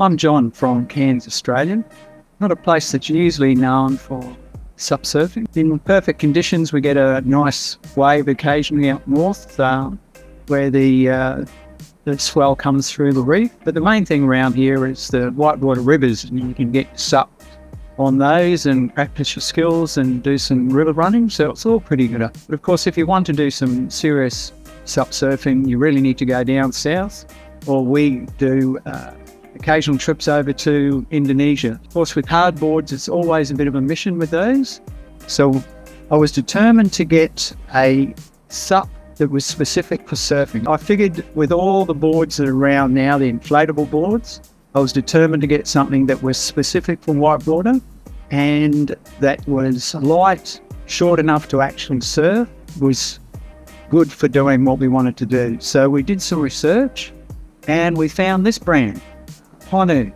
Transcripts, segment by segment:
I'm John from Cairns, Australia. Not a place that's usually known for sup surfing. In perfect conditions, we get a nice wave occasionally up north where the swell comes through the reef. But the main thing around here is the whitewater rivers, and you can get sup on those and practice your skills and do some river running. So it's all pretty good. But of course, if you want to do some serious sup surfing, you really need to go down south, or we do occasional trips over to Indonesia. Of course, with hardboards, it's always a bit of a mission with those. So I was determined to get a sup that was specific for surfing. I figured with all the boards that are around now, the inflatable boards, I was determined to get something that was specific for whitewater and that was light, short enough to actually surf, was good for doing what we wanted to do. So we did some research and we found this brand, HONU.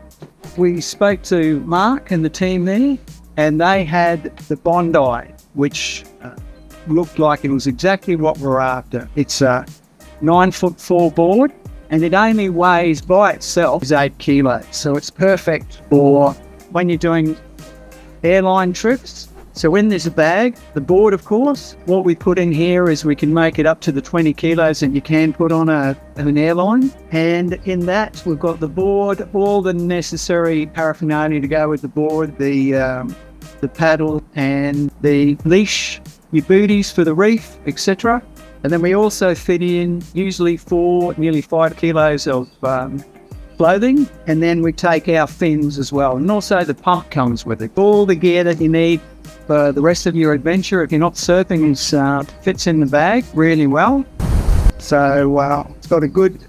We spoke to Mark and the team there, and they had the Bondi, which looked like it was exactly what we're after. It's a 9'4" board, and it only weighs by itself is 8 kilos. So it's perfect for when you're doing airline trips. So when there's a bag, the board, of course, what we put in here is we can make it up to the 20 kilos that you can put on an airline. And in that, we've got the board, all the necessary paraphernalia to go with the board, the paddle and the leash, your booties for the reef, etc. And then we also fit in usually nearly 5 kilos of clothing, and then we take our fins as well. And also the pump comes with it. All the gear that you need for the rest of your adventure, if you're not surfing, fits in the bag really well. So it's got a good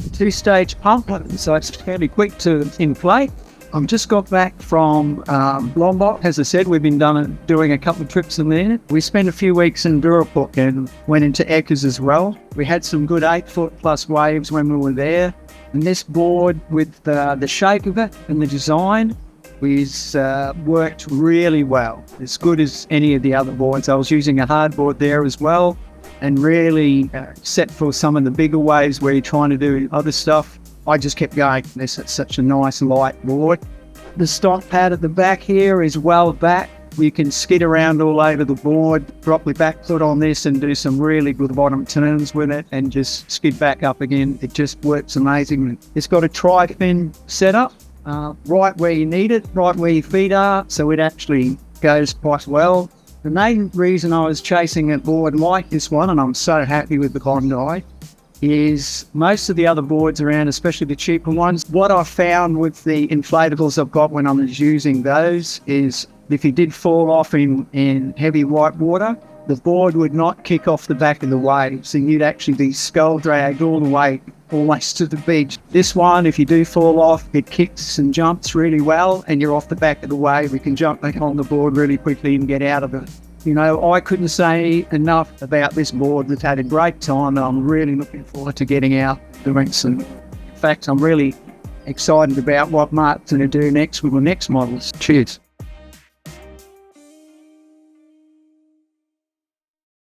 2-stage pump, so it's fairly quick to inflate. I've just got back from Lombok. As I said, we've been doing a couple of trips in there. We spent a few weeks in Burapuk and went into Ekkas as well. We had some good 8-foot plus waves when we were there. And this board, with the shape of it and the design, is worked really well. As good as any of the other boards. I was using a hard board there as well, and really set for some of the bigger waves where you're trying to do other stuff. I just kept going. This is such a nice light board. The stock pad at the back here is well back. You can skid around all over the board, drop your back foot on this and do some really good bottom turns with it and just skid back up again. It just works amazingly. It's got a tri-fin setup, right where you need it, right where your feet are, so it actually goes quite well. The main reason I was chasing a board like this one, and I'm so happy with the Bondi, is most of the other boards around, especially the cheaper ones, what I found with the inflatables I've got when I was using those is if you did fall off in heavy white water, the board would not kick off the back of the wave, so you'd actually be skull dragged all the way almost to the beach. This one, if you do fall off, it kicks and jumps really well and you're off the back of the wave. You can jump back on the board really quickly and get out of it. You know, I couldn't say enough about this board. It's had a great time, and I'm really looking forward to getting out doing some. In fact, I'm really excited about what Mark's going to do next with the next models. Cheers.